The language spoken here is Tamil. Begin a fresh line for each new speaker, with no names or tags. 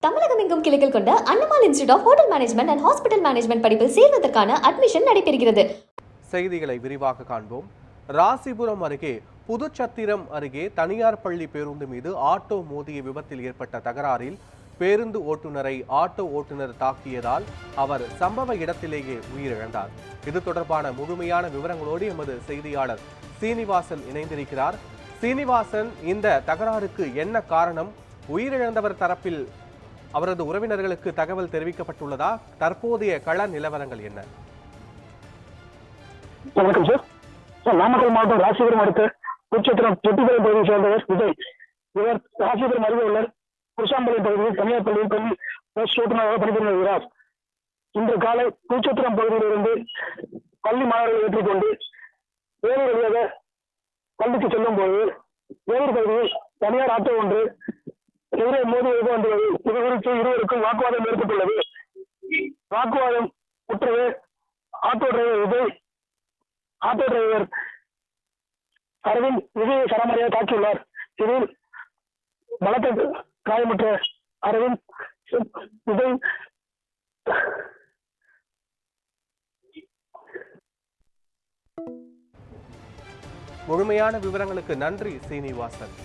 தமிழகம் எங்கும் கிளைகள் கொண்ட Annamalai institute of hotel management and hospital management படிப்பில் சேர்வதற்கான அட்மிஷன் நடைபெறுகிறது.
செய்திகளை விரிவாக காண்போம். ராசிபுரம் அருகே புதுச்சத்திரம் அருகே தனியார் பள்ளி பேருந்து மீது ஆட்டோ மோதிய விபத்தில் ஏற்பட்ட தகராறில் பேருந்து ஓட்டுநரை ஆட்டோ ஓட்டுநர் தாக்கியதால் அவர் சம்பவ இடத்திலேயே உயிரிழந்தார். இது தொடர்பான முழுமையான விவரங்களோடு எமது செய்தியாளர் சீனிவாசன் இணைந்திருக்கிறார். சீனிவாசன், இந்த தகராறுக்கு என்ன காரணம்? உயிரிழந்தவர் தரப்பில் அவரது உறவினர்களுக்கு தகவல் தெரிவிக்கப்பட்டுள்ளதா? தற்போதைய கள நிலவரங்கள் என்ன?
வணக்கம் சார். நாமக்கல் மாவட்டம் ராசிபுரம் அடுத்த குச்சத்திரம் தொட்டிபுரம் பகுதியை சேர்ந்தவர் விஜய். இவர் ராசிபுரம் அருகே உள்ள குருசாம்பாளையம் பகுதியில் தனியார் பள்ளியில் பள்ளி பஸ் ஓட்டுநராக பணிபுரிந்து வருகிறார். இன்று காலை குச்சத்திரம் பகுதியிலிருந்து பள்ளி மாணவர்களை ஏற்றிக்கொண்டு வேலூர் வழியாக பள்ளிக்கு செல்லும் போது வேலூர் பகுதியில் தனியார் ஆட்டோ ஒன்று எதிரே மோதுவது வந்துள்ளது. இது குறித்து இருவருக்கும் வாக்குவாதம் ஏற்பட்டுள்ளது. வாக்குவாதம் முற்றவே auto driver Vijay auto driver Aravind விஜயை சரமாரியாக தாக்கியுள்ளார். இதில் பலத்த காயமுற்ற அரவிந்த் விஜய்
முழுமையான விவரங்களுக்கு நன்றி சீனிவாசன்.